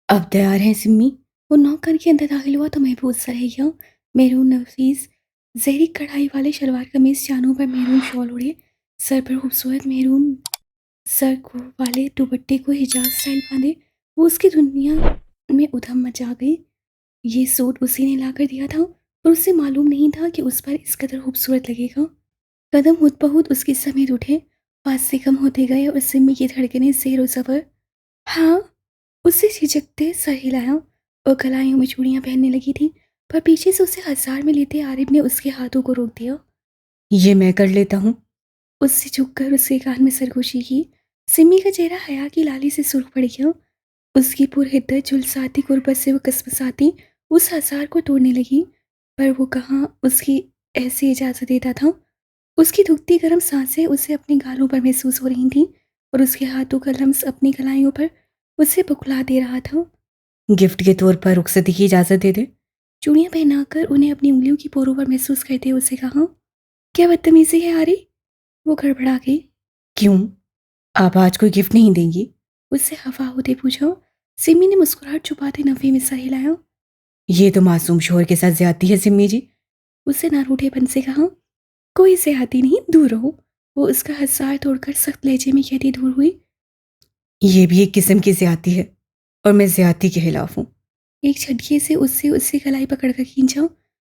अब तैयार हैं सिम्मी। वो नॉक करके अंदर दाखिल हुआ तो महबूब सा रह गया। मेरून नफीस जहरी कढ़ाई वाले शलवार कमीज, चानों पर मेरून शॉल ओढ़े, सर पर खूबसूरत मेरून सर को वाले दुपट्टे को हिजाब स्टाइल बांधे। वो उसकी दुनिया में उधम मचा गई। ये सूट उसी ने लाकर दिया था और उसे मालूम नहीं था कि उस पर इस कदर खूबसूरत लगेगा। कदम हुद बहुत उसके समेत उठे, पास से कम होते गए और सिम्मी की धड़कनें ज़ेर ज़बर। हाँ, उससे झिझकते सर हिलाया और कलाइयों में चूड़ियां पहनने लगी थी, पर पीछे से उसे हजार में लेते आरिफ ने उसके हाथों को रोक दिया। ये मैं कर लेता हूँ। उससे झुककर उसके कान में सरगोशी की। सिमी का चेहरा हया की लाली से सुर्ख पड़ गया। उसकी पुरहिद्दत झुलसाती गुर्बत से वो कसमसाती उस हजार को तोड़ने लगी, पर वो कहाँ उसकी ऐसी इजाज़त देता था। उसकी दुखती गर्म सांसें उसे अपने गालों पर महसूस हो रही थीं और उसके हाथों का लम्स अपनी कलाइयों पर उसे बुखला दे रहा था। गिफ्ट के तौर पर रुखसती की इजाज़त दे दे। चूड़ियां पहनाकर उन्हें अपनी उंगलियों की पोरों पर महसूस करते हुए उसे कहा, क्या बदतमीजी है आरी। वो गड़बड़ा गई। क्यों, आप आज कोई गिफ्ट नहीं देंगी? उससे हवा होते पूछा। सिमी ने मुस्कुराहट छुपाते नफे में सर हिलाया। ये तो मासूम शोहर के साथ ज्यादती है सिम्मी जी। उससे ना रूठेपन से कहा, कोई ज्यादती नहीं, दूर रहो। वो उसका हंसार तोड़कर सख्त लहजे में कहती दूर हुई। ये भी एक किस्म की ज्यादती है और मैं ज्यादती के खिलाफ हूँ। एक झटके से उससे उसकी कलाई पकड़कर खींचा।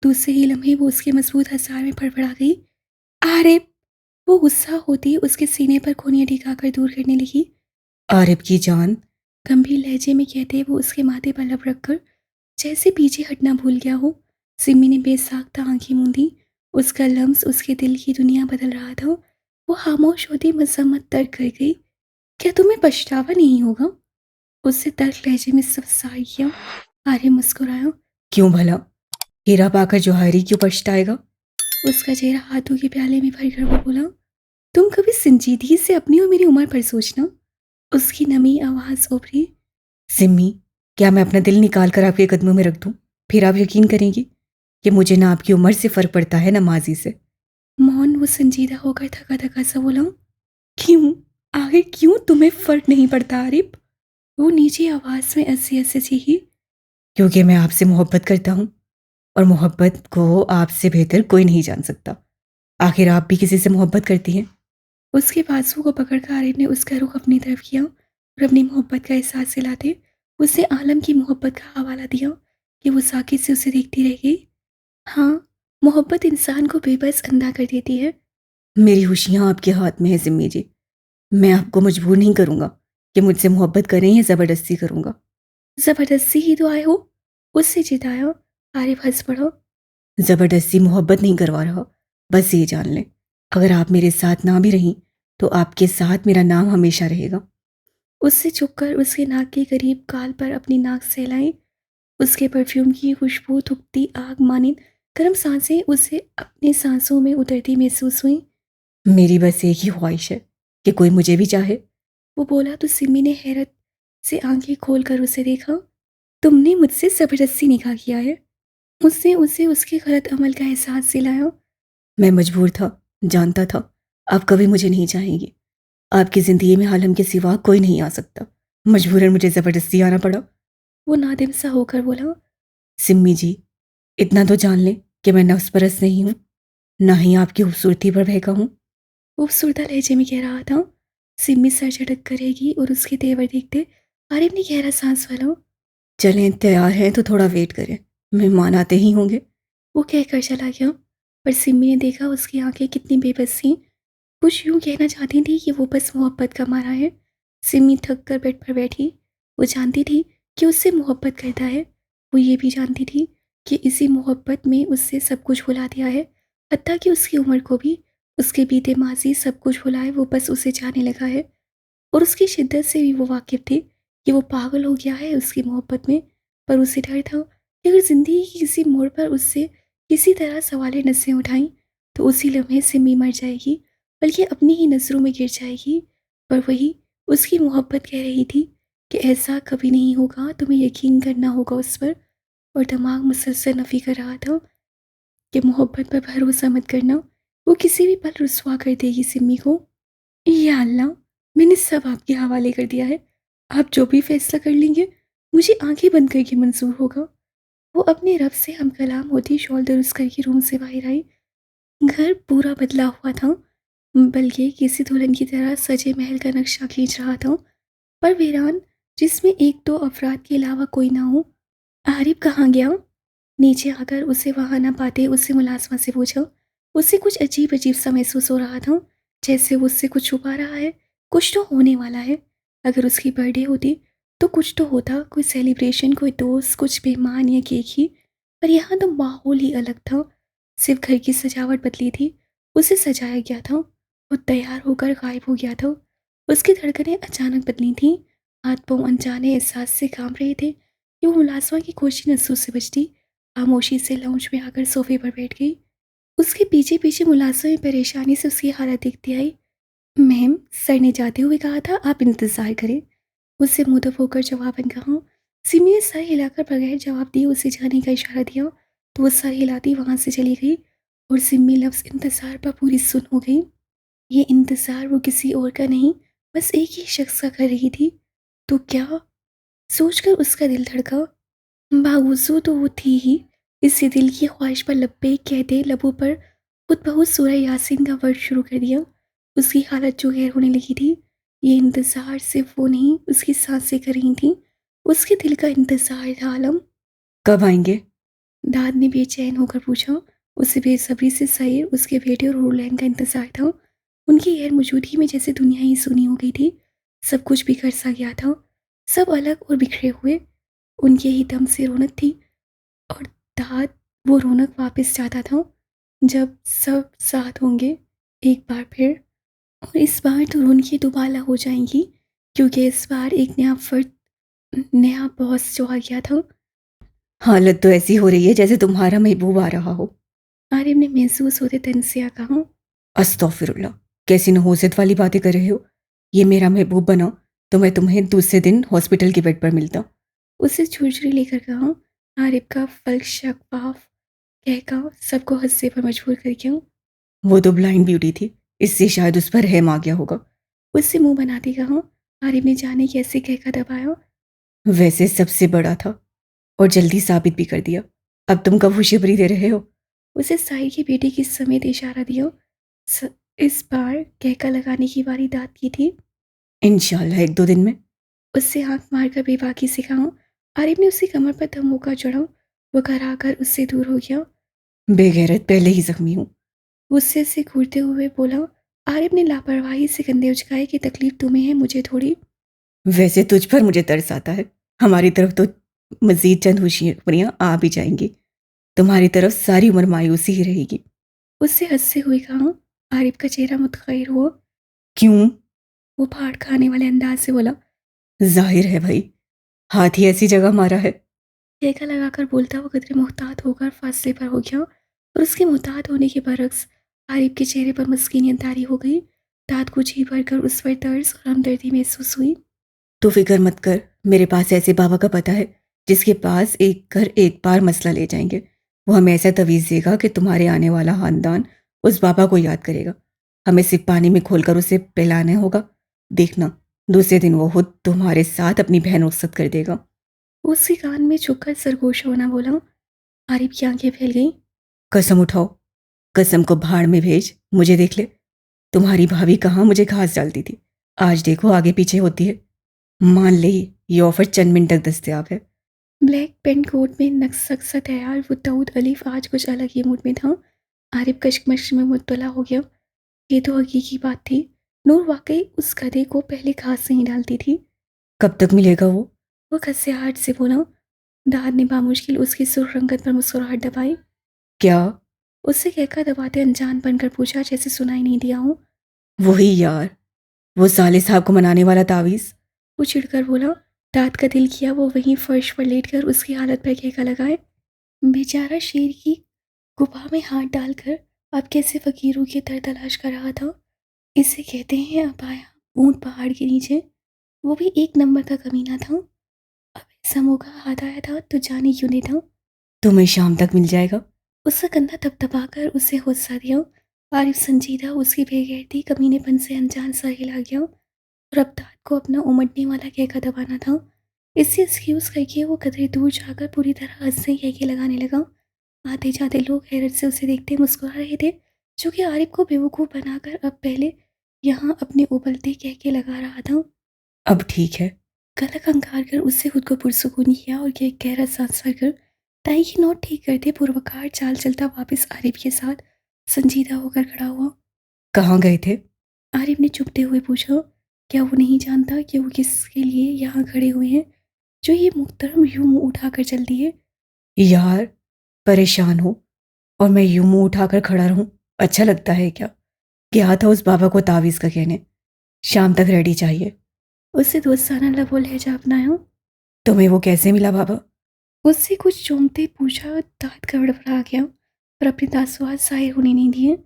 दूसरे ही लम्हे वो उसके मजबूत हंसार में फड़फड़ा गई। आरिफ। वो गुस्सा होती उसके सीने पर खूनियां टिकाकर दूर करने लगी। आरिफ की जान, गंभीर लहजे में कहते वो उसके माथे पर लब रखकर जैसे पीछे हटना भूल गया हो। सिमी ने बेसाख्ता आंखें मूंदी। उसका लम्स उसके दिल की दुनिया बदल रहा था। वो खामोश होती मजम्मत तर्क कर गई। क्या तुम्हें पछतावा नहीं होगा? उससे तल्ख लहजे में सवाल किया। आर्य मुस्कुराया। क्यों भला? हीरा पाकर जोहारी क्यों पछताएगा? उसका चेहरा हाथों के प्याले में भरकर वो बोला, तुम कभी संजीदगी से अपनी और मेरी उम्र पर सोचना। उसकी नमी आवाज उभरी। सिम्मी, क्या मैं अपना दिल निकाल कर आपके कदमों में रख दूं? फिर आप यकीन करेंगी कि मुझे ना आपकी उम्र से फर्क पड़ता है ना माजी से। मौन वो संजीदा होकर थका थका सा बोला। क्यों? आगे क्यों तुम्हें फर्क नहीं पड़ता आरिफ? वो नीची आवाज में ऐसे ऐसे चीखी। क्योंकि मैं आपसे मोहब्बत करता हूँ और मोहब्बत को आपसे बेहतर कोई नहीं जान सकता। आखिर आप भी किसी से मोहब्बत करती हैं। उसके बाजू को पकड़कर आरिफ ने उसका रुख अपनी तरफ किया और अपनी मोहब्बत का एहसास दिलाते उसने आलम की मोहब्बत का हवाला दिया कि वो साकित से उसे देखती रह गई। हाँ, मोहब्बत इंसान को बेबस अंधा कर देती है। मेरी खुशियाँ आपके हाथ में है जिम्मी जी। मैं आपको मजबूर नहीं करूँगा कि मुझसे मोहब्बत करें या ज़बरदस्ती करूँगा। ज़बरदस्ती ही तो आए हो। उससे जिताया। आरिफ हंस पड़ा। ज़बरदस्ती मोहब्बत नहीं करवा रहा। बस ये जान लें, अगर आप मेरे साथ ना भी रहीं तो आपके साथ मेरा नाम हमेशा रहेगा। उससे झुककर उसके नाक के करीब गाल पर अपनी नाक सहलाई। उसके परफ्यूम की खुशबू थुकती आग मानिंद गर्म सांसें उसे अपने सांसों में उतरती महसूस हुई। मेरी बस एक ही ख्वाहिश है कि कोई मुझे भी चाहे। वो बोला तो सिमी ने हैरत से आंखें खोलकर उसे देखा। तुमने मुझसे ज़बरदस्ती निकाह किया है? उसने उसे उसके गलत अमल का एहसास दिलाया। मैं मजबूर था, जानता था आप कभी मुझे नहीं चाहेंगी। आपकी जिंदगी में आलम के सिवा कोई नहीं आ सकता। मजबूरन मुझे ज़बरदस्ती आना पड़ा। वो नादिम सा होकर बोला। सिम्मी जी, इतना तो जान लें कि मैं नफ्स परस्त नहीं हूँ, ना ही आपकी खूबसूरती पर बहका हूँ। खूबसूरता लहजे में कह रहा था। सिम्मी सर झटक करेगी और उसके तेवर देखते आरिफ ने गहरा सांस वाला। चलें, तैयार हैं तो थोड़ा वेट करें, मेहमान आते ही होंगे। वो कहकर चला गया, पर सिम्मी ने देखा उसकी आंखें कितनी बेबस थीं। कुछ यूं कहना चाहती थी कि वो बस मोहब्बत का मारा है। सिमी थक कर बेड पर बैठी। वो जानती थी कि उससे मोहब्बत करता है। वो ये भी जानती थी कि इसी मोहब्बत में उससे सब कुछ भुला दिया है, हत्ता कि उसकी उम्र को भी। उसके बीते माजी सब कुछ भुलाए वो बस उसे चाहने लगा है। और उसकी शिद्दत से भी वो वाकिफ थे कि वो पागल हो गया है उसकी मोहब्बत में। पर उसे डर था कि अगर ज़िंदगी के किसी मोड़ पर उससे किसी तरह सवालें नसें उठाईं तो उसी लम्हे सिमी मर जाएगी, बल्कि अपनी ही नज़रों में गिर जाएगी। पर वही उसकी मोहब्बत कह रही थी कि ऐसा कभी नहीं होगा, तुम्हें यकीन करना होगा उस पर। और दिमाग मुसलसल नफ़ी कर रहा था कि मोहब्बत पर भरोसा मत करना, वो किसी भी पल रुसवा कर देगी सिमी को। या अल्लाह, मैंने सब आपके हवाले कर दिया है। आप जो भी फैसला कर लेंगे मुझे आंखें बंद करके मंजूर होगा। वो अपने रब से हम कलाम होती शॉल दुरुस्त करके रूम से बाहर आई। घर पूरा बदला हुआ था, बल्कि किसी दुल्हन की तरह सजे महल का नक्शा खींच रहा था। पर वीरान, जिसमें एक दो अफराद के अलावा कोई ना हो। आरिफ कहाँ गया? नीचे आकर उसे वहां न पाते उससे मुलाजमा से पूछा। उसे कुछ अजीब अजीब सा महसूस हो रहा था, जैसे वो उससे कुछ छुपा रहा है। कुछ तो होने वाला है। अगर उसकी बर्थडे होती तो कुछ तो होता, कोई सेलिब्रेशन, कोई दोस्त, कुछ मेहमान या केक ही। पर यहाँ तो माहौल ही अलग था। सिर्फ घर की सजावट बदली थी। उसे सजाया गया था, वो तैयार होकर गायब हो गया था। उसकी धड़कनें अचानक बदली थीं। हाथ पांव अनजाने एहसास से कांप रहे थे कि वो मुलाजमा की खोजी नसों से बचती खामोशी से लाउंज में आकर सोफे पर बैठ गई। उसके पीछे पीछे मुलाजिम परेशानी से उसकी हालत दिखती आई। मैम, सर ने जाते हुए कहा था आप इंतज़ार करें। उससे मुंह होकर जवाबन कहा। सिमी ने सर हिलाकर बगैर जवाब दिए उसे जाने का इशारा दिया, तो वो सर हिलाती वहां से चली गई। और सिमी लफ्ज़ इंतज़ार पर पूरी सुन हो गई। ये इंतज़ार वो किसी और का नहीं, बस एक ही शख्स का कर रही थी। तो क्या? सोचकर उसका दिल धड़का। बावजूद तो वो थी ही। इसी दिल की ख्वाहिश पर लब्बैक कहते लबों पर खुद बहुत सूरह यासीन का वर्ड शुरू कर दिया। उसकी हालत जो गैर होने लगी थी। ये इंतज़ार सिर्फ वो नहीं, उसकी सांसें कर रही थी। उसके दिल का इंतज़ार था आलम। कब आएंगे? दाद ने बेचैन होकर पूछा। उसे बेसब्री से सैर, उसके बेटे और रोलैन का इंतज़ार था। उनकी गैर मौजूदगी में जैसे दुनिया ही सुनी हो गई थी। सब कुछ बिखर सा गया था। सब अलग और बिखरे हुए। उनके ही दम से रौनक थी। और दाद, वो रौनक वापस चाहता था, जब सब साथ होंगे एक बार फिर। और इस बार तो रौनकें दुबाला हो जाएंगी, क्योंकि इस बार एक नया फर्द, नया बॉस जो आ गया था। हालत तो ऐसी हो रही है जैसे तुम्हारा महबूब आ रहा हो। आरिफ ने महसूस होते तन से कहा। अस्तगफिरुल्लाह, कैसी नहूसत वाली बातें कर रहे हो। ये मेरा महबूब बना तो मैं तुम्हें दूसरे दिन हॉस्पिटल के बेड पर मिलता। उसे छुरछुरी लेकर कहा। आरिफ का फल्क शफाफ कहका सबको हंसने पर मजबूर कर गया। वो तो ब्लाइंड ब्यूटी थी, इससे शायद उस पर रहम आ गया होगा। उससे मुंह बनाते कहा। आरिफ ने जाने कैसे कहका दबाया। वैसे सबसे बड़ा था और जल्दी साबित भी कर दिया। अब तुम कब खुशखबरी दे रहे हो? उसे साई के बेटे की समेत इशारा दिया। स, इस बार कहका लगाने की बारी दाद की थी। इंशाल्लाह एक दो दिन में। उससे आंख मारकर बेबाकी से कहा। आरिफ ने उसकी कमर पर धमोका चढ़ा। वो घर आकर उससे दूर हो गया। बेगैरत, पहले ही जख्मी हूँ। गुस्से से घूरते हुए बोला। आरिफ ने लापरवाही से कंधे उचकाए कि तकलीफ तुम्हें है, मुझे थोड़ी। वैसे तुझ पर मुझे तरस आता है। हमारी तरफ तो मजीद चंद खुशियाँ आ भी जाएंगी। तुम्हारी तरफ सारी उम्र मायूसी ही रहेगी। उससे हंसते हुए कहा। आरिफ का चेहरा मुतगैर हुआ। क्यों? वो फाड़ खाने वाले अंदाज से बोला। जाहिर है भाई, हाथ ही ऐसी जगह मारा है। टेका लगाकर बोलता वो कदरे मुहतात होकर फासले पर हो गया। और उसके मुहतात होने के बरक्स आरिफ के चेहरे पर मस्कीनियत तारी हो गई। दांत को जी भर कर उस पर तर्स और हमदर्दी महसूस हुई। तो फिक्र मत कर, मेरे पास ऐसे बाबा का पता है जिसके पास एक घर एक बार मसला ले जाएंगे। वो हमें ऐसा तवीज़ देगा कि तुम्हारे आने वाला खानदान उस बाबा को याद करेगा। हमें सिर्फ पानी में खोलकर उसे पिलाना होगा। देखना, दूसरे दिन वो खुद तुम्हारे साथ अपनी बहन रुखसत कर देगा। उसके कान में छुपकर सरगोश होना बोला। आरिफ की आंखें फैल गईं। कसम उठाओ, कसम को भाड़ में भेज, मुझे देख ले। तुम्हारी भाभी कहाँ मुझे घास डालती थी, आज देखो आगे पीछे होती है। मान ले, ये ऑफर चंद मिनट तक दस्तयाब है। ब्लैक पेंट कोट में नक्सक सा तैयार वो दाऊद अलीफ आज कुछ अलग ही मूड में था। आरिफ कशमकश में मुब्तला हो गया। ये तो हकीकी बात थी। नूर वाकई उस गधे को पहले घास नहीं डालती थी। कब तक मिलेगा वो? वो खस्याहट से बोला। दाद ने बामुश्किल उसकी सुर्ख रंगत पर मुस्कुराहट दबाई। क्या? उससे कहकर दबाते अनजान बनकर पूछा, जैसे सुनाई नहीं दिया हो। वही यार, वो साले साहब को मनाने वाला तावीज़। वो चिढ़कर बोला। दाद का दिल किया वो वहीं फर्श पर लेटकर उसकी हालत पर कहका लगाए। बेचारा शेर की गुफा में हाथ डालकर अब कैसे फकीरों की तर तलाश कर रहा था। इसे कहते हैं अब आया ऊंट पहाड़ के नीचे। वो भी एक नंबर का कमीना था। अब ऐसा मौका हाथ आया था तो जाने क्यों नहीं था। तुम्हें शाम तक मिल जाएगा। उसका कंधा थपथपाकर उसे हौसला दिया। आरिफ संजीदा उसकी बेगैरती कमीनेपन से अनजान सा हिला गया। और अब दाद को अपना उमड़ने वाला कहका दबाना था। इससे एक्सक्यूज़ करके वो कदरे दूर जाकर पूरी तरह हँसने की लगाने लगा। आते जाते लोग हैरत से उसे देखते मुस्कुरा रहे थे, जो कि आरिफ को बेवकूफ़ बनाकर अब पहले यहाँ अपने उबलते कहके लगा रहा था। अब ठीक है। गला खंगार कर उससे खुद को पुरसुकून किया और एक गहरा सांस भरकर टाई की नोट ठीक करते पुरवकार चाल चलता वापस आरिफ के साथ संजीदा होकर खड़ा हुआ। कहाँ गए थे? आरिफ ने चुपते हुए पूछा, क्या वो नहीं जानता कि वो किसके लिए यहाँ खड़े हुए हैं, जो ये मुहतरम यूं मुंह उठाकर चल दिए। यार, परेशान हो और मैं यूं मुंह उठाकर खड़ा रहूं? अच्छा लगता है क्या? गया था उस बाबा को तावीज़ का कहने। शाम तक रेडी चाहिए। उससे दोस्ताना लबो लहजा अपनाया। तुम्हें वो कैसे मिला बाबा? उससे कुछ चौंकते पूछा, दांत गड़बड़ा गया पर अपने दासवाद जाहिर होने नहीं दिए।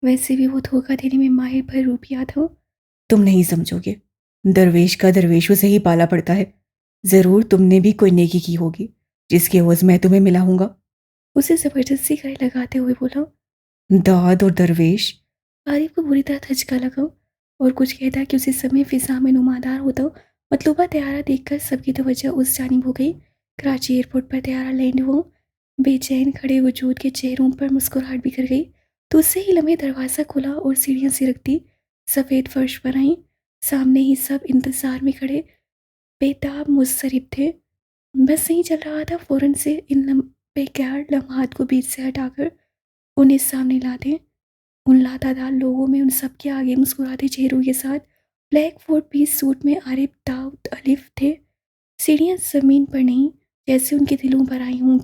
वैसे भी वो धोखा देने में माहिर भररूपिया था। तुम नहीं समझोगे। दरवेश का दरवेशों से ही पाला पड़ता है। ज़रूर तुमने भी कोई नेकी की होगी, जिसके एवज़ मैं तुम्हें मिला हूँगा। उसे जबरदस्ती गले लगाते हुए बोला। दाद और दरवेश। आरिफ को बुरी तरह धचका लगा और कुछ कहता कि उसी समय फिजा में नुमादार होता मतलूबा तैयारा देखकर सबकी तवज्जो उस जानिब हो गई। कराची एयरपोर्ट पर तैयारा लैंड हुआ। बेचैन खड़े वजूद के चेहरों पर मुस्कुराहट बिखर गई तो उससे ही लम्हे दरवाज़ा खुला और सीढ़ियाँ सिरकती सफ़ेद फर्श पर आई। सामने ही सब इंतज़ार में खड़े बेताब मुस्तरिब थे। बस नहीं चल रहा था फ़ौरन से इन बेकार लम्हात को बीच से हटाकर उन्हें सामने ला दें। उन लातादार लोगों में उन सब के आगे मुस्कुराते चेहरों के साथ ब्लैक फोर पीस सूट में आरिफ दाऊद अलिफ थे। सीढ़ियाँ ज़मीन पर नहीं, जैसे उनके दिलों पर आई हों।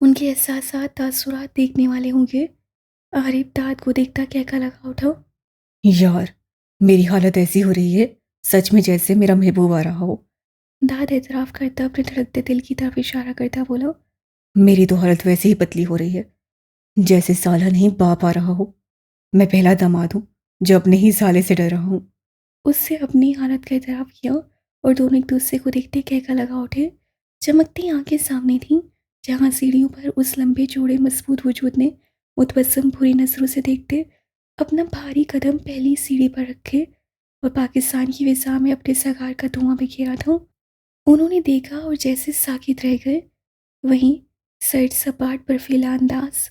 उनके एहसासात तासुरात देखने वाले होंगे। आरिफ दाद को देखता कहका लगा उठा। यार, मेरी हालत ऐसी हो रही है, सच में जैसे मेरा महबूब आ रहा हो। दाद एतराफ़ करता अपने धड़कते दिल की तरफ इशारा करता बोला। मेरी तो हालत वैसे ही पतली हो रही है, जैसे साला नहीं बाप आ रहा हो। मैं पहला दामाद हूँ, जो अपने ही साले से डर रहा हूँ। उससे अपनी हालत का एतराफ़ किया और दोनों एक दूसरे को देखते कहका लगा उठे। चमकती आंखें सामने थीं, जहाँ सीढ़ियों पर उस लंबे चौड़े मजबूत वजूद ने मुतबस्सम बुरी नज़रों से देखते अपना भारी कदम पहली सीढ़ी पर रखे और पाकिस्तान की फ़िज़ा में अपने सगार का धुआं बिखेरा था। उन्होंने देखा और जैसे साकित रह गए। वहीं सैर सपाट बर्फीला अंदाज,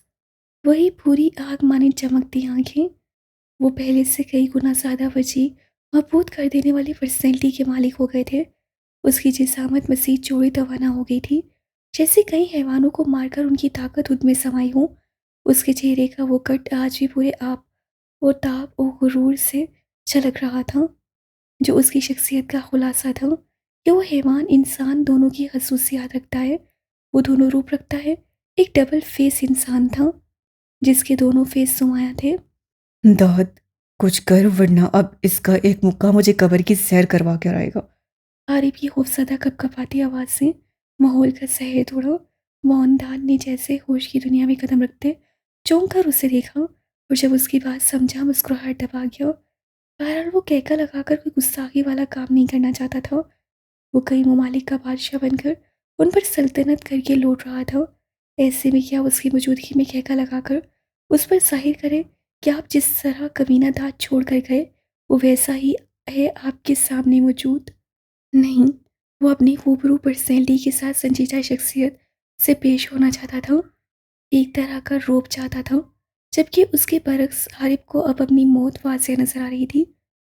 वही पूरी आग मानी चमकती आंखें, वो पहले से कई गुना ज़्यादा वजीह मबहूत कर देने वाली पर्सनैलिटी के मालिक हो गए थे। उसकी जिसामत मज़ीद चौड़ी तवाना हो गई थी, जैसे कई हैवानों को मारकर उनकी ताकत उनमें समाई हो। उसके चेहरे का वो कट आज भी पूरे आप और ताब और गुरूर से झलक रहा था, जो उसकी शख्सियत का खुलासा था कि वो हैवान इंसान दोनों की खसूसियात रखता है। वो दोनों रूप रखता है। एक डबल फेस इंसान था, जिसके दोनों फेस नुमाया थे। दाद, कुछ कर वरना अब इसका एक मुक्का मुझे कब्र की सैर करवा कर आएगा। आरिफ की खौफसदा कपकपाती आवाज़ से माहौल का सहर तोड़ा। मोहनदान ने जैसे होश की दुनिया में कदम रखते चौंक कर उसे देखा और जब उसकी बात समझा मुस्कुराहट दबा गया। बहरहाल वो कहका लगाकर कोई गुस्ताखी वाला काम नहीं करना चाहता था। वो कई ममालिक का बादशाह बनकर उन पर सल्तनत करके लौट रहा था। ऐसे में क्या उसकी मौजूदगी में कहका लगाकर उस पर जाहिर करे कि आप जिस तरह कमीना दांत छोड़ कर गए वो वैसा ही है आपके सामने मौजूद। नहीं, वो अपनी खूबरू पर्सनैलिटी के साथ संजीदा शख्सियत से पेश होना चाहता था, एक तरह का रौब चाहता था, जबकि उसके बरक्स आरिफ को अब अपनी मौत वाज़िह नज़र आ रही थी।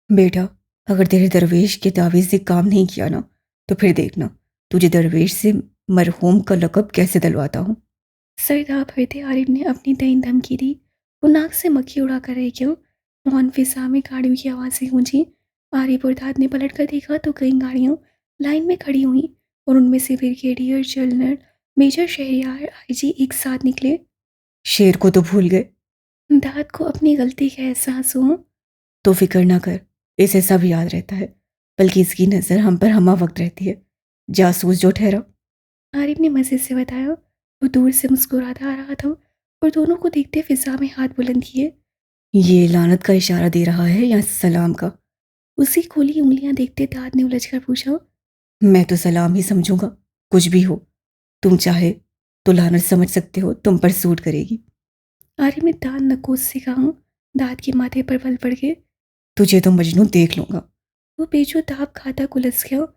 बेटा, अगर तेरे दरवेश के तावीज़ से काम नहीं किया ना, तो फिर देखना तुझे दरवेश से मरहूम का लक़ब कैसे दिलवाता हूँ। सरदार भरते आरिफ ने अपनी तईन धमकी दी। वो नाक से मक्खी उड़ा कर रह गया। मौन फिजा में गाड़ियों की आवाज़ें गूंजी। आरिफ और दाद ने पलट कर देखा तो कई गाड़ियाँ लाइन में खड़ी हुई और उनमें से brigadier general major Shahriyar IG एक साथ निकले। शेर को तो भूल गए। दाद को अपनी गलती का एहसास हुआ। तो फिक्र ना कर, इसे सब याद रहता है, बल्कि इसकी नज़र हम पर हमा वक्त रहती है। जासूस जो ठहरा। आरिफ ने मज़े से बताया। वो दूर से मुस्कुराता आ रहा था और दोनों को देखते फिजा में हाथ बुलंद किए। ये लानत का इशारा दे रहा है या सलाम का? उसी खोली उंगलियां देखते दाद ने उलझकर पूछा। मैं तो सलाम ही समझूंगा। कुछ भी हो, तुम चाहे तो लानत समझ सकते हो, तुम पर सूट करेगी। आरिफ ने दाद नकोस से कहा। दाद के माथे पर बल पड़ गए। तुझे तो मजनू देख लूंगा। वो बेजो दाब खाता कुलस गया।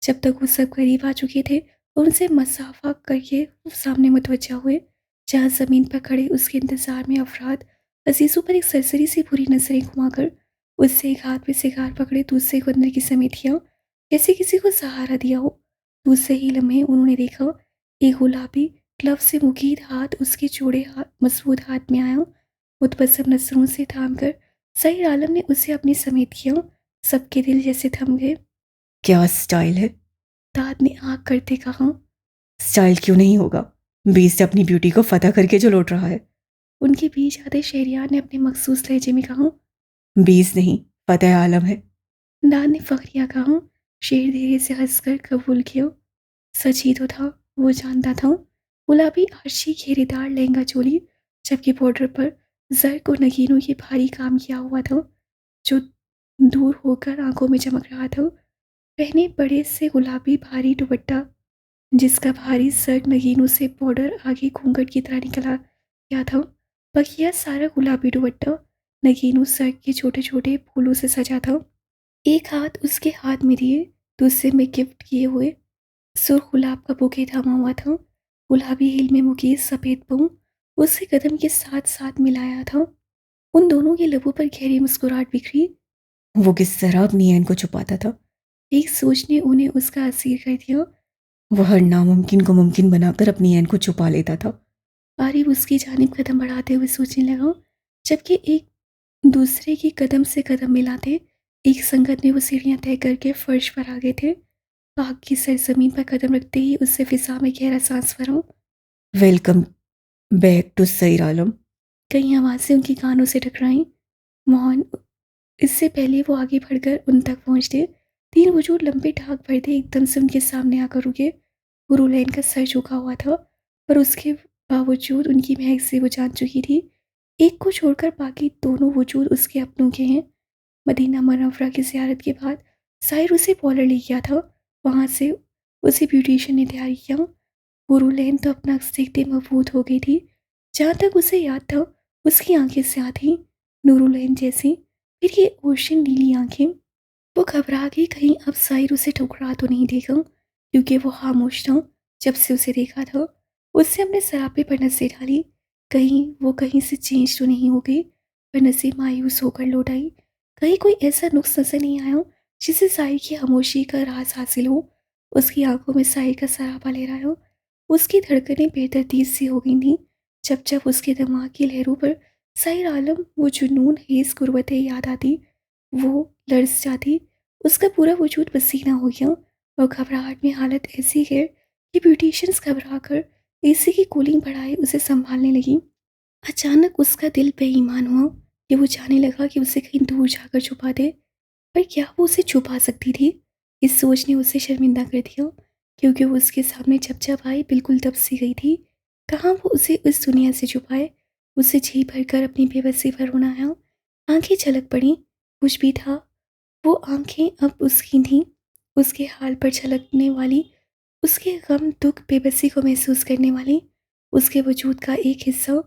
जब तक वो सब करीब आ चुके थे, उनसे मसाफा करके वो सामने मुतवज्जा हुए, जहाँ ज़मीन पर खड़े उसके इंतज़ार में अफराद अजीज़ों पर एक सरसरी सी बुरी नज़रें घुमाकर उससे एक हाथ में सिगार पकड़े, दूसरे को अंदर की समेत किया, जैसे किसी को सहारा दिया हो। दूसरे ही लम्हे उन्होंने देखा, एक गुलाबी ग्लव से मुकीद हाथ उसके चौड़े हाथ मजबूत हाथ में आया। मुतबस्सम नजरों से थाम कर सईद आलम ने उसे अपनी समेत किया। सबके दिल जैसे थम गए। क्या स्टाइल है? दाद ने आँख करते कहा। स्टाइल क्यों नहीं होगा? बीस्ट अपनी ब्यूटी को फतह करके जो लौट रहा है। उनके बीच आते शहरियार ने अपने मखसूस लहजे में कहा। बीस नहीं, फतेह आलम है। दाद ने फखरिया कहा। शेर धीरे से हंसकर कबूल किया। सच ही तो था, वो जानता था। गुलाबी आरशी घेरेदार लहंगा चोली, जबकि बॉर्डर पर जर और नगीनों के भारी काम किया हुआ था, जो दूर होकर आंखों में चमक रहा था। पहने बड़े से गुलाबी भारी दुपट्टा, जिसका भारी सर नगीनों से बॉर्डर आगे घूंघट की तरह निकला गया था। बकिया सारा गुलाबी दुपट्टा नगीनों सर के छोटे छोटे फूलों से सजा था। एक हाथ उसके हाथ में दिए, दूसरे में गिफ्ट किए हुए सुर्ख गुलाब का बुके थामा हुआ था। गुलाबी हिल में मुकेश सफ़ेद पाँव उसके कदम के साथ साथ मिलाया था। उन दोनों के लबों पर गहरी मुस्कुराहट बिखरी। वो किस तरह अपनी ऐन को छुपाता था? एक सोच ने उन्हें उसका असीर कर दिया। वो हर नामुमकिन को मुमकिन बनाकर अपनी ऐन को छुपा लेता था। आरिफ उसकी जानिब कदम बढ़ाते हुए सोचने लगा, जबकि एक दूसरे की कदम से कदम मिलाते एक संगत में वो सीढ़ियां तय करके फर्श पर आ गए थे। पाक की सरजमीन पर कदम रखते ही उससे फिजा में गहरा सांस भरा। वेलकम बैक टू सईर आलम। कई आवाज़ें उनके कानों से टकराईं। मोहन इससे पहले वो आगे बढ़कर उन तक पहुंचते, तीन वजूद लंबे ढाक भरते एकदम से उनके सामने आकर रुके। गुरुलैन का सर झुका हुआ था, पर उसके बावजूद उनकी महक से वो जान चुकी थी, एक को छोड़कर बाकी दोनों वजूद उसके अपनों के हैं। मदीना मनव्वरा की ज़ियारत के बाद साहिर उसे पॉलर ले गया था। वहाँ से उसे ब्यूटिशियन ने तैयार किया। गुरुलैन तो अपना अक्स देखते मबहूत हो गई थी। जहाँ तक उसे याद था, उसकी आंखें स्याह थीं, नूरुलैन जैसी। फिर ये ओशन नीली आंखें। वो घबरा गई, कहीं अब साहिर उसे ठुकरा तो नहीं देगा, क्योंकि वो खामोश था जब से उसे देखा था। उससे अपने सरापे पर नजर डाली, कहीं वो कहीं से चेंज तो नहीं हो गई। पर नसीब मायूस होकर लौट आई। कहीं कोई ऐसा नुक्स नजर नहीं आया जिसे साहिर की खामोशी का राज हासिल हो। उसकी आंखों में साहिर का सरापा लहरा हो। उसकी धड़कनें बेतरतीब सी हो गई थीं। जब जब उसके दिमाग की लहरों पर साहिर आलम वो जुनून हेज गुर्बतें याद आती, वो लर्ज जाती। उसका पूरा वजूद पसीना हो गया और घबराहट में हालत ऐसी है कि ब्यूटिशियंस घबरा कर एसी की कूलिंग बढ़ाए उसे संभालने लगी। अचानक उसका दिल बेईमान हुआ कि वो जाने लगा कि उसे कहीं दूर जाकर छुपा दे। पर क्या वो उसे छुपा सकती थी? इस सोच ने उसे शर्मिंदा कर दिया, क्योंकि वो उसके सामने जब जब आई बिल्कुल दब सी गई थी। कहाँ वो उसे इस दुनिया से छुपाए? उसे जी भर कर अपनी बेबसी पर रोना आया। आंखें छलक पड़ी। कुछ भी था, वो आंखें अब उसकी थीं। उसके हाल पर छलकने वाली, उसके गम दुख बेबसी को महसूस करने वाली, उसके वजूद का एक हिस्सा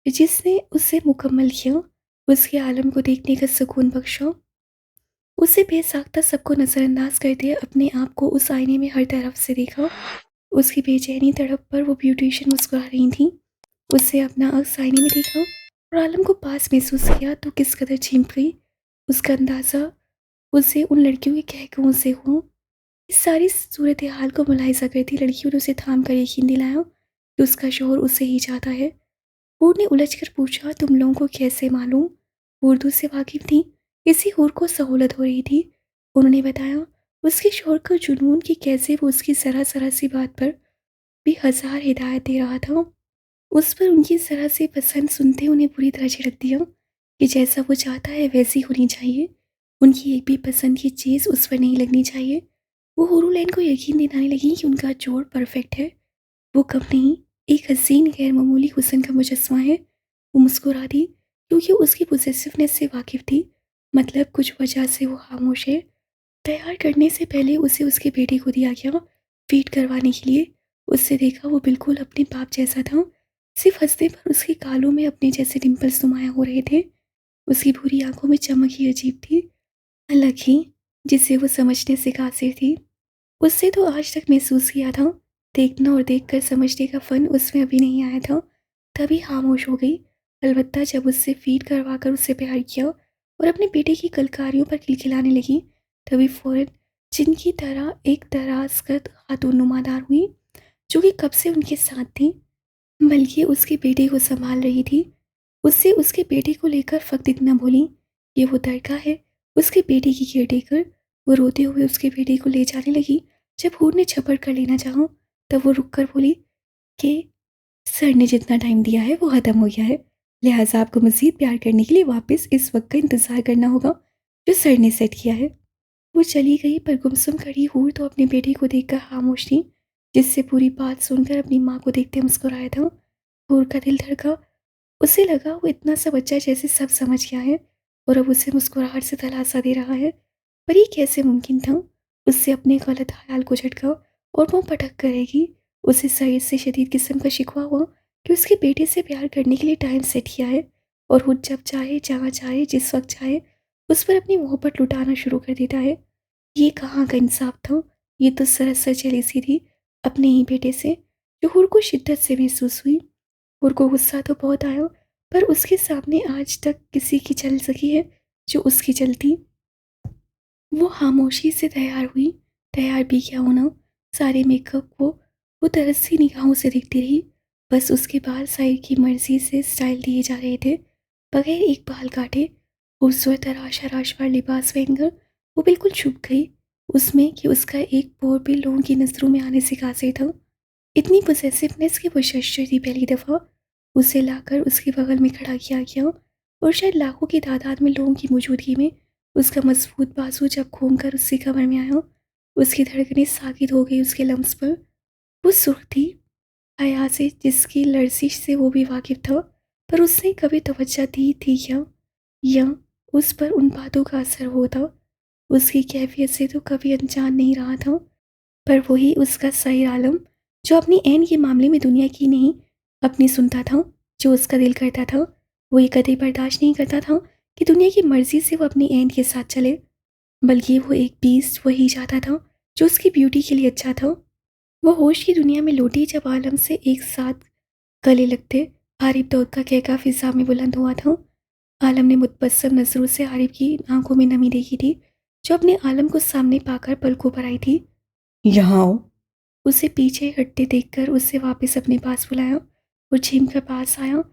जिसने उसे मुकम्मल किया, उसके आलम को देखने का सुकून बख्शा। उसे बेसाख्ता सबको नज़रअंदाज करते अपने आप को उस आईने में हर तरफ से देखा। उसकी बेचैनी तड़प पर वो ब्यूटिशियन मुस्कुरा रही थी। उससे अपना अक्स आईने में देखा और आलम को पास महसूस किया तो किस कदर चीप गई। उसका अंदाज़ा उसे उन लड़कियों के कहकों से हुआ। इस सारी सूरत हाल को मुलाहिजा करती लड़कियों ने उसे थाम कर यकीन दिलाया कि उसका शोहर उसे ही चाहता है। हूर ने उलझकर पूछा, तुम लोगों को कैसे मालूम? उर्दू से वाकिफ थी, इसी हूर को सहूलत हो रही थी। उन्होंने बताया उसके शोहर का जुनून कि कैसे वो उसकी ज़रा ज़रा सी बात पर भी हजार हिदायत दे रहा था। उस पर उनकी ज़रा सी पसंद सुनते उन्हें बुरी तरह झिड़क दिया कि जैसा वो चाहता है वैसी होनी चाहिए। उनकी एक भी पसंद की चीज़ उस पर नहीं लगनी चाहिए। वो हुरूलैन को यकीन दिलाने लगी कि उनका जोड़ परफेक्ट है। वो कम नहीं, एक हसीन गैर मामूली हुस्न का मुजस्समा है। वो मुस्कुरा दी, क्योंकि उसकी पोजेसिवनेस से वाकिफ थी। मतलब कुछ वजह से वो खामोश है। तैयार करने से पहले उसे उसके बेटे को दिया गया फीड करवाने के लिए। उससे देखा वो बिल्कुल अपने बाप जैसा था। सिर्फ हंसने पर उसके गालों में अपने जैसे डिम्पल्स नुमाया हो रहे थे। उसकी भूरी आंखों में चमक ही अजीब थी, अलग ही, जिसे वो समझने से कासिर थी। उससे तो आज तक महसूस किया था। देखना और देखकर समझने का फ़न उसमें अभी नहीं आया था। तभी खामोश हो गई। अलबत्ता जब उससे फ़ीड करवा कर उससे प्यार किया और अपने बेटे की कलकारियों पर खिलखिलाने लगी, तभी फ़ौरन जिन की तरह एक दराज़-कद खातून नुमादार हुई, जो कि कब से उनके साथ थी, बल्कि उसके बेटे को सँभाल रही थी। उससे उसके बेटे को लेकर फ़क़्त इतना बोली, ये वो लड़का है, उसके बेटे की केयरटेकर। वो रोते हुए उसके बेटे को ले जाने लगी। जब हूर ने झपट कर लेना चाहा, तब वो रुक कर बोली कि सर ने जितना टाइम दिया है वो ख़त्म हो गया है, लिहाज़ा आपको मज़ीद प्यार करने के लिए वापस इस वक़्त का इंतज़ार करना होगा, जो सर ने सेट किया है। वो चली गई, पर गुमसुम खड़ी हूर तो अपने बेटे को देखकर खामोश थी, जिससे पूरी बात सुनकर अपनी माँ को देखते मुस्कुराया था। हूर का दिल धड़का। उसे लगा वो इतना सा बच्चा जैसे सब समझ गया है और अब उसे मुस्कुराहट से दिलासा दे रहा है। पर ये कैसे मुमकिन था? उससे अपने गलत ख्याल को झटका और वो पटक करेगी। उसे सईद से शदीद किस्म का शिकवा हुआ कि उसके बेटे से प्यार करने के लिए टाइम सेट किया है और वो जब चाहे, जहाँ चाहे, जिस वक्त चाहे उस पर अपनी मोहब्बत लुटाना शुरू कर देता है। ये कहाँ का इंसाफ था? ये तो सरासर जेलसी थी अपने ही बेटे से, जो हूर को शिद्दत से महसूस हुई। हूर को गुस्सा तो बहुत आया, पर उसके सामने आज तक किसी की चल सकी है जो उसकी चलती। वो खामोशी से तैयार हुई। तैयार भी क्या होना, सारे मेकअप को वो तरसती निगाहों से देखती रही। बस उसके बाल साइड की मर्जी से स्टाइल दिए जा रहे थे, बगैर एक बाल काटे। खूबसूरत आराशाराशवार लिबास पहनकर वो बिल्कुल छुप गई उसमें कि उसका एक बोर भी लोगों की नज़रों में आने से कासिर था। इतनी पोसेसिवनेस की वो शस्त्र थी पहली दफ़ा उसे लाकर उसके बगल में खड़ा किया गया, और शायद लाखों की तादाद में लोगों की मौजूदगी में उसका मजबूत बाजू जब घूमकर उसकी कमर में आया, उसकी धड़कनें साकित हो गई उसके लम्स पर। वो सुर्ख थी हया से, जिसकी लर्जिश से वो भी वाकिफ था, पर उसने कभी तवज्जो दी थी क्या, या उस पर उन बातों का असर होता? उसकी कैफियत से तो कभी अनजान नहीं रहा था, पर वही उसका सही आलम, जो अपनी ऐन के मामले में दुनिया की नहीं अपनी सुनता था, जो उसका दिल करता था। वो ये कभी बर्दाश्त नहीं करता था कि दुनिया की मर्जी से वो अपनी ऐन के साथ चले, बल्कि वो एक बीस्ट वही चाहता था जो उसकी ब्यूटी के लिए अच्छा था। वो होश की दुनिया में लौटी जब आलम से एक साथ गले लगते आरिफ दाऊद का कहका फिजा में बुलंद हुआ था। आलम ने मुतबस्सम नज़रों से आरिफ की आंखों में नमी देखी थी, जो अपने आलम को सामने पाकर पलकों पर आई थी। यहाँ आओ। उसे पीछे हटते देखकर उसे वापस अपने पास बुलाया और छीन कर पास आया,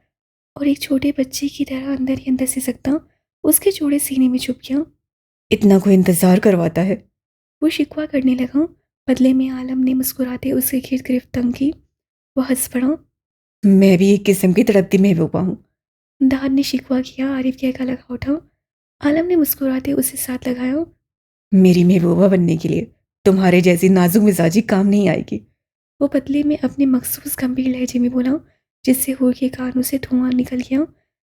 और एक छोटे बच्चे की तरह अंदर ही अंदर से सकता उसके चौड़े सीने में छुप गया। इतना कोई इंतज़ार करवाता है? वो शिकवा करने लगा। बदले में आलम ने मुस्कुराते उसके गिर्द गिरफ्त तंग की। वो हंस पड़ा। मैं भी एक किस्म की तड़पती महबूबा हूँ। दाद ने शिकवा किया। आरिफ कहकर लगा उठा। आलम ने मुस्कुराते उसे साथ लगाया। मेरी महबूबा बनने के लिए तुम्हारे जैसी नाजुक मिजाजी काम नहीं आएगी। वो बदले में अपने मखसूस गंभीर लहजे में बोला, जिससे हूर के कानों से धुआं निकल गया।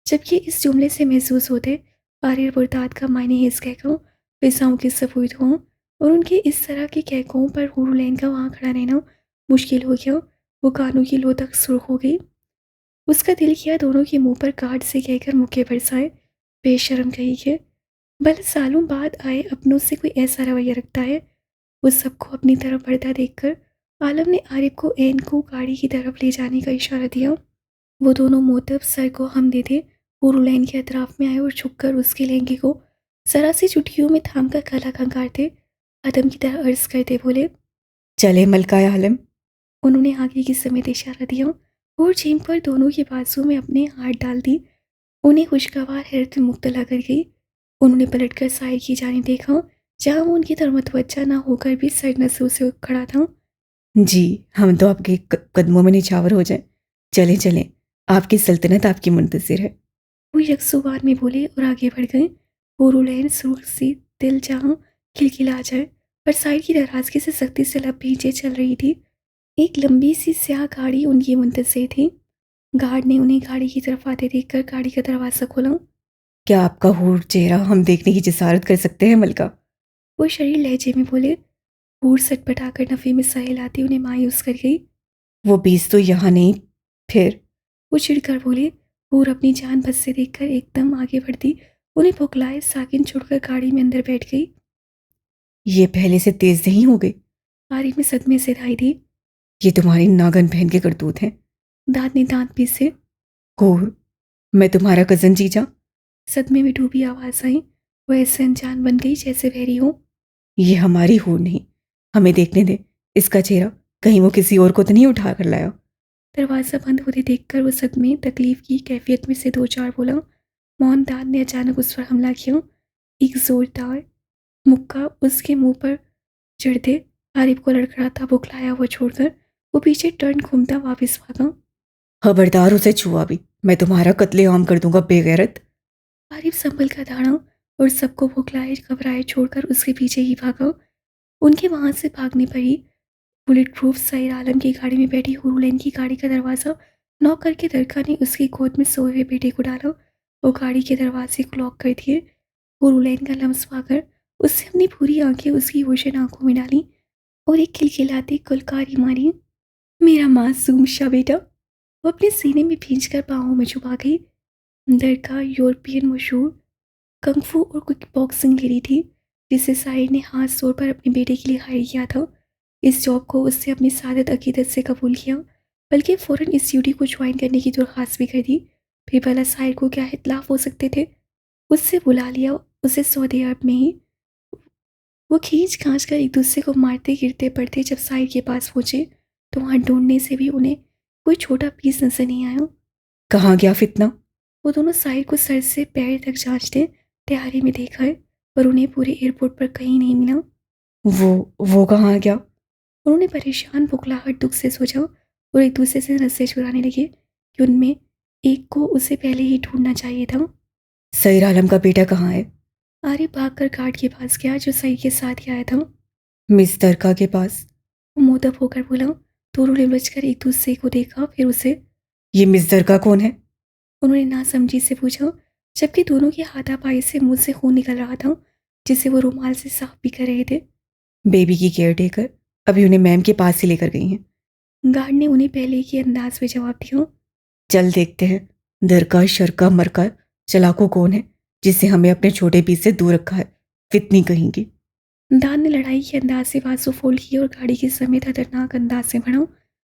जबकि इस जुमले से महसूस होते आरिफ और दाद का मायने है इस कहकों फिजाओं के सफूद हुआ, और उनके इस तरह के कहकों पर हुरलैन का वहाँ खड़ा रहना मुश्किल हो गया। वो कानों की लो तक सुर्ख हो गई। उसका दिल किया दोनों के मुंह पर काट से कहकर मुक्के बरसाए। बेशर्म कही के, भले सालों बाद आए अपनों से कोई ऐसा रवैया रखता है। वो सबको अपनी तरफ बढ़ता देखकर आलम ने आरिफ को एन को गाड़ी की तरफ ले जाने का इशारा दिया। वो दोनों मोतब सर को हम दे थे पुरुलैन के अतराफ में आए और झुककर उसके लहंगे को जरा सी चुटकियों में थाम कर गला खंगारते आदम की तरह अर्ज करते बोले। चले मलकाए आलम। उन्होंने आगे की समेत इशारा दिया और झीम पर दोनों के बाजू में अपने हाथ डाल दी। उन्हें खुशगवार हैरत में मुब्तला कर गई। उन्होंने पलटकर साहिर की जाने देखा, जहाँ वो उनकी तरफ मुतवज्जा ना होकर भी सर नजरों से उठ खड़ा था। जी, हम तो आपके कदमों में निछावर हो जाएं। चलें चलें, आपकी सल्तनत आपकी मुंतज़िर है। वो यकसुबार में बोले और आगे बढ़ गए। पुरुलैन सुर्ख सी दिल जहाँ खिलखिला जाए, पर साहिर की नाराजगी से सख्ती से लब भींचे चल रही थी। एक लंबी सी स्याह गाड़ी उनकी मुंतज़िर थी। गार्ड ने उन्हें गाड़ी की तरफ आते देखकर गाड़ी का दरवाज़ा खोला। क्या आपका हूर चेहरा हम देखने की जिसारत कर सकते हैं मलका? वो शरीर लहजे में बोले। हूर सटपटाकर नफ़े में सह हिलाती उन्हें मायूस कर गई। वो बीस तो यहाँ नहीं, फिर? वो चिढ़कर बोले। हूर अपनी जान बस से देखकर एकदम आगे बढ़ती उन्हें फुकलाए साकिन छोड़कर गाड़ी में अंदर बैठ गई। ये पहले से तेज नहीं हो गई? आरिफ ने सदमे से राय दी। ये तुम्हारी नागन बहन के करतूत हैं। दाद ने दांत पीसे। कोर, मैं तुम्हारा कजन जीजा। सदमे में डूबी आवाज आई। वो ऐसे अनजान बन गई जैसे बहरी हो। ये हमारी हूर नहीं, हमें देखने दे इसका चेहरा, कहीं वो किसी और को तो नहीं उठा कर लाया। दरवाज़ा बंद होते देखकर वो सदमे तकलीफ की कैफियत में से दो चार बोला। मोहन दाद ने अचानक उस पर हमला किया। एक जोरदार मुक्का उसके मुंह पर चढ़ते आरिफ को लड़खड़ाता बुखलाया हुआ छोड़कर वो पीछे टर्न घूमता वापस भागा। खबरदार उसे छुआ भी, मैं तुम्हारा कत्लेआम कर दूंगा बेगैरत। आरिफ संभल का दाड़ा और सबको बुखलाए घबराए छोड़कर उसके पीछे ही भागा। उनके वहां से भागने पर ही बुलेट प्रूफ सईर आलम की गाड़ी में बैठी हुरुलैन की गाड़ी का दरवाज़ा नॉक करके दरका ने उसकी गोद में सोए हुए बेटे को डाला। वो गाड़ी के दरवाजे को लॉक कर दिए। हुरुलैन का लम्स पाकर उससे अपनी पूरी आंखें उसकी रोशन आंखों में डाली और एक खिलखिलाती कुलकारी मारी। मेरा मासूम सा बेटा। वो अपने सीने में भींचकर पाँवों में छुपा गई। दरका यूरोपियन मशहूर कंगफू और किक बॉक्सिंग लेडी थी जिसे साहिर ने हाथ जोड़ पर अपने बेटे के लिए हायर किया था। इस जॉब को उससे अपनी सादत अकीदत से कबूल किया, बल्कि फ़ौरन इस ड्यूटी को ज्वाइन करने की दरख्वास्त भी कर दी। फिर भला साहिर को क्या इतलाफ हो सकते थे। उससे बुला लिया उसे सऊदी अरब में ही। वो खींच खांच कर एक दूसरे को मारते गिरते पड़ते जब साहिर के पास पहुंचे तो वहां ढूंढने से भी उन्हें कोई छोटा पीस नजर नहीं आया। कहाँ गया फितना? वो दोनों साहिर को सर से पैर तक जांचते तैयारी में देखा है, पर उन्हें पूरे एयरपोर्ट पर कहीं नहीं मिला। वो कहाँ गया? उन्होंने परेशान बुखलाहट दुख से सोचा और एक दूसरे से रस्से चुराने लगे कि उनमें एक को उसे पहले ही ढूंढना चाहिए था। सईर आलम का बेटा कहाँ है? आरिफ भागकर गार्ड के पास गया जो सही के साथ ही आया था। वो मिस दरका के पास। मुंहतप होकर बोला। दोनों ने उलझकर एक दूसरे को देखा फिर उसे। ये मिस दरका कौन है? उन्होंने नासमझी से पूछा, जबकि दोनों के हाथापाई से मुंह से खून निकल रहा था जिसे वो रुमाल से साफ भी कर रहे थे। बेबी की केयर टेकर, अभी उन्हें मैम के पास ही लेकर गई हैं। गार्ड ने उन्हें पहले के अंदाज में जवाब दिया। चल देखते हैं, दरका शरका मरका चलाकू कौन है जिससे हमें अपने छोटे पीस से दूर रखा है, फितनी कहेंगी। दान ने लड़ाई के अंदाज से बाजू फोल्ड की और गाड़ी के समेत खतरनाक अंदाज से बढ़ा।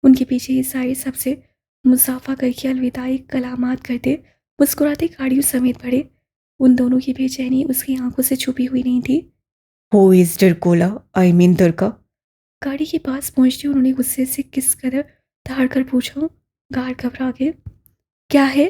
उनके पीछे ये सारे सबसे मुसाफा करके अलविदाई कलामात करते मुस्कुराते गाड़ियों समेत बढ़े। उन दोनों की बेचैनी उसकी आंखों से छुपी हुई नहीं थी। हु इज डरकोला, आई मीन दरका? गाड़ी के पास पहुंचते उन्होंने गुस्से से किस कदर दहाड़ कर पूछा। गार्ड घबरा गए। क्या है?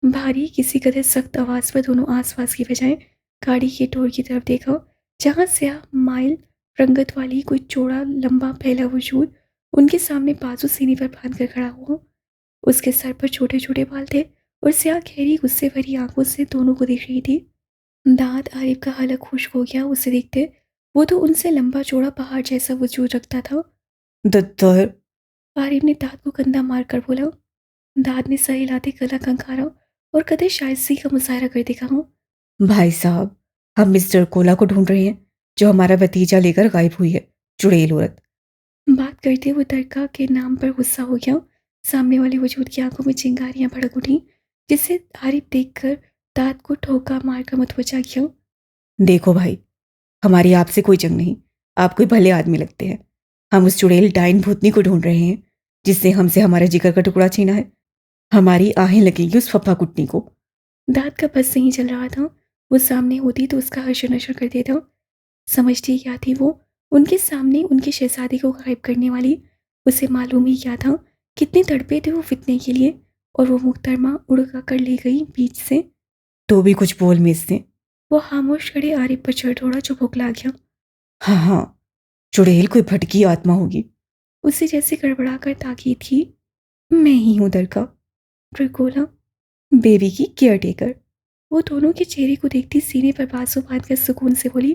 भारी किसी कदर सख्त आवाज पर दोनों आसपास की बजाय गाड़ी के टोर की तरफ देखा जहां स्याह माइल रंगत वाली कोई चौड़ा लंबा फैला वजूद उनके सामने बाजू सीने पर बांध कर खड़ा हुआ। उसके सर पर छोटे छोटे बाल थे और स्याह गहरी गुस्से भरी आंखों से दोनों को देख रही थी। दांत आरिफ का हलक खुश्क हो गया उसे देखते। वो तो उनसे लंबा चौड़ा पहाड़ जैसा वजूद रखता था। दत्तर। आरिफ ने दांत को कंधा मारकर बोला। दांत ने सर हिलाते गला खंखारा और कदर शाइस्ती का मुजाहरा करते कहा। भाई साहब, हम मिस्टर कोला को ढूंढ रहे हैं जो हमारा भतीजा लेकर गायब हुई है, चुड़ैल औरत। बात करते हुए दरगाह के नाम पर गुस्सा हो गया। सामने वाले वजूद की आंखों में चिंगारियां भड़क उठी जिसे आरिफ देखकर दांत को ठोका मारकर मुतवजा किया। देखो भाई, हमारी आपसे कोई जंग नहीं, आप कोई भले आदमी लगते हैं। हम उस चुड़ैल डाइन भूतनी को ढूंढ रहे हैं जिसने हमसे हमारे जिगर का टुकड़ा छीना है। हमारी आहें लगेंगी उस फफा कुटनी को। दांत का बस नहीं चल रहा था। वो सामने होती तो उसका हशर नशर कर देता। समझती क्या थी वो उनके सामने उनके शहजादी को गायब करने वाली। उसे मालूम ही क्या था कितने तड़पे थे वो फितने के लिए। और वो मुहतरमा उड़का कर ले गई बीच से। तो भी कुछ बोल मिस ने। वो खामोश खड़े आरिफ पर चढ़ दौड़ा जो भुखला गया। हाँ हाँ, चुड़ैल कोई भटकी आत्मा होगी। उसे जैसे गड़बड़ा कर ताकीद की। मैं ही हूँ दरका। ट्रिकोला। बेबी की केयर टेकर। वो दोनों के चेहरे को देखती सीने पर बाजू बांधकर सुकून से बोली।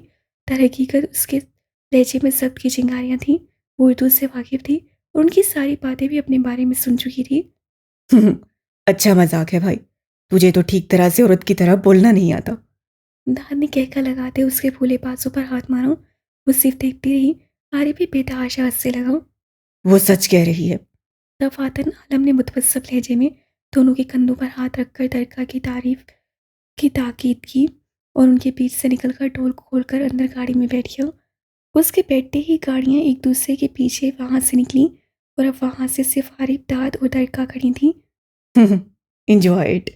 दर हकीकत उसके लहजे में जब्त की चिंगारियां थीं। वो उर्दू से वाकिफ थी और उनकी सारी बातें भी अपने बारे में सुन चुकी थी। अच्छा मजाक है भाई, तुझे तो ठीक तरह से औरत की तरह बोलना नहीं आता। दान ने कहका लगाते उसके फूले बाजू पर हाथ मारा। वो सिर्फ देखती रही। आरिफ भी बेतहाशा हंसने लगा। वो सच कह रही है। दफातन आलम ने मुतवस्सब लहजे में दोनों के कंधों पर हाथ रखकर दरगाह की तारीफ की ताकीद की और उनके बीच से निकलकर डोल खोलकर अंदर गाड़ी में बैठ गया। उसके बैठते ही गाड़ियाँ एक दूसरे के पीछे वहाँ से निकलीं और अब वहाँ से सिर्फ आरिफ, दाद और दरका खड़ी थीं। Enjoy it.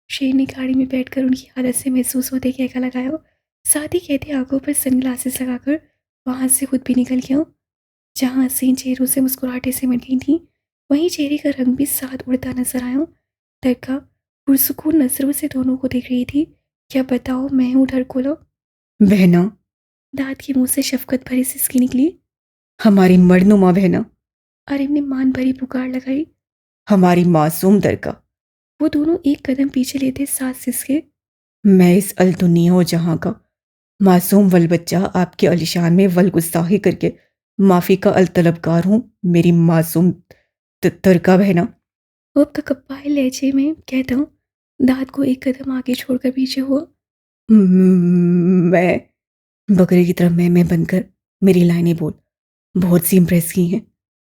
शेर ने गाड़ी में बैठकर उनकी हालत से महसूस होते कहका लगाया, साथ ही कहते आंखों पर सनग्लासेस लगाकर वहाँ से खुद भी निकल गया। जहाँ हसीन चेहरों से मुस्कुराहटें सिमट गई थीं, वहीं चेहरे का रंग भी साथ उड़ता नजर आया। दरका पुरसुकून नजरों से दोनों को देख रही थी। क्या बताओ, मैं हूँ ढरकोला। बहना, दाद के मुंह से शफकत भरी सिसकी निकली। हमारी मर्दनुमा बहना, आरिफ ने मान भरी पुकार लगाई। हमारी मासूम दरका। वो दोनों एक कदम पीछे लेते साथ सिसके। मैं इस अल दुनिया और जहां का मासूम वल बच्चा आपके अलिशान में वल गुस्ताखी करके माफी का अल तलबगार हूँ। मेरी मासूम दरका बहना। वो अब कप्पाए लहजे में कहता हूँ। दाद को एक कदम आगे छोड़कर पीछे हुआ। मैं बकरे की तरह मैं बनकर मेरी लाइनें बोल। बहुत सी इम्प्रेस की हैं।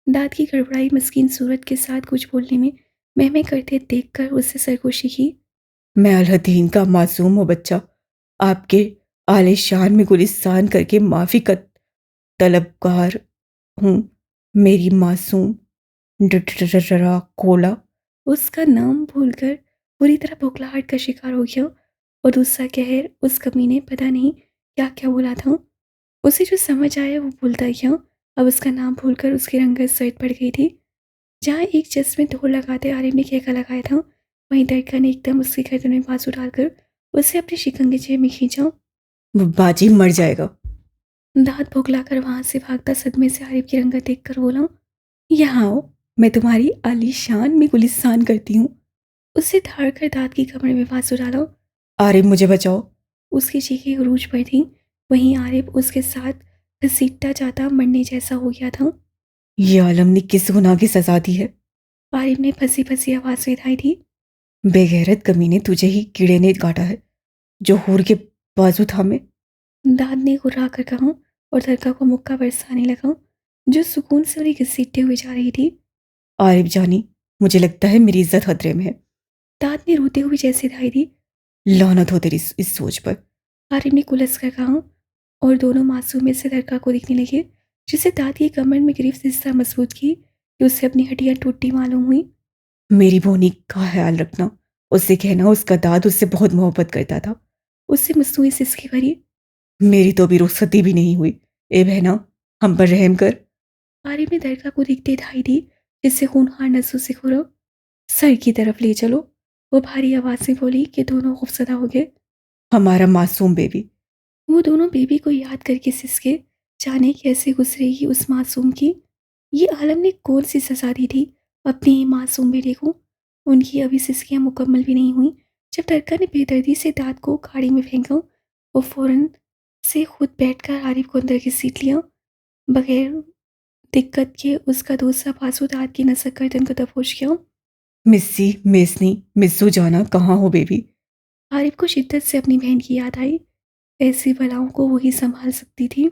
दाद की गड़बड़ाई मस्कीन सूरत के साथ कुछ बोलने में मैं करते देखकर उससे सरगोशी की। मैं अलहदीन का मासूम हो बच्चा आपके आलिशान में गुलिस्तान करके माफी का तलबगार हूँ। मेरी मासूम कोला। उसका नाम भूलकर पूरी तरह बौखलाहट का शिकार हो गया और दूसरा कहर उस कमीने पता नहीं क्या क्या बोला था। उसे जो समझ आया वो भूलता गया। अब उसका नाम भूलकर उसकी रंगत सर्द पड़ गई थी। जहाँ एक जस में ढोल लगाते आरिफ ने कहका लगाया था, वहीं दरका ने एकदम उसके गर्दन में बाजू डालकर उसे अपने शिकंजे में खींचा। बाजी मर जाएगा। दांत बोखलाकर वहां से भागता सदमे से आरिफ की रंगत देखकर बोला, यहाँ आओ, मैं तुम्हारी आलीशान में गुलिस्तान करती हूँ। उससे धाड़ कर दांत की कमर में बाजू डाला। आरिफ मुझे बचाओ। उसकी चीखें उरूज पर थीं। वहीं आरिफ उसके साथ घसीटता जाता मरने जैसा हो गया था। ये आलम ने किस गुनाह की सजा दी है? आरिफ ने फंसी फंसी आवाज में उठाई थी। बेगैरत कमीने, तुझे ही कीड़े ने काटा है जो हूर के बाजू थामे। दाद ने गुर्रा कर कहा और दरगाह को मुक्का बरसाने लगा, जो सुकून से उन्हें घसीटते हुए जा रही थी। आरिफ जानी, मुझे लगता है मेरी इज्जत खतरे में है। दाद ने रोते हुए जैसे दाई दी। लानत हो तेरी इस सोच पर। आरिफ ने कुलस कर कहा और दोनों मासूमियत से दरगाह को देखने लगे, जिसे दाद की कमर में गिरफ्त इस तरह मजबूत की कि उससे अपनी हड्डियां टूटती मालूम हुई। मेरी बोनी का ख्याल रखना। उससे कहना उसका दाद उससे बहुत मोहब्बत करता था। उससे मसनूई सिसकी भरी। मेरी तो अभी रुखसती भी नहीं हुई। ए बहना, हम पर रहम कर। आरिफ ने दरगाह को देखते धाई दी, जिससे खूनखार नसों से खुरा। सर की तरफ ले चलो, वो भारी आवाज से बोली कि दोनों खौफसदा हो गए। हमारा मासूम बेबी। वो दोनों बेबी को याद करके सिसके, जाने कैसे गुजरेगी उस मासूम की। ये आलम ने कौन सी सजा दी थी अपने ही मासूम बेटे को। उनकी अभी सिसकियां मुकम्मल भी नहीं हुई जब दरका ने बेदर्दी से दांत को गाड़ी में फेंका। वो फौरन से खुद बैठकर आरिफ को अंदर की सीट लिया। बगैर दिक्कत के उसका दूसरा बाजू दांत की नसक गर्दन को दबोच गया। मिस्सी, मेसनी, मिस्सू जाना, कहाँ हो बेबी? आरिफ को शिद्दत से अपनी बहन की याद आई। ऐसी बलाओं को वही संभाल सकती थी।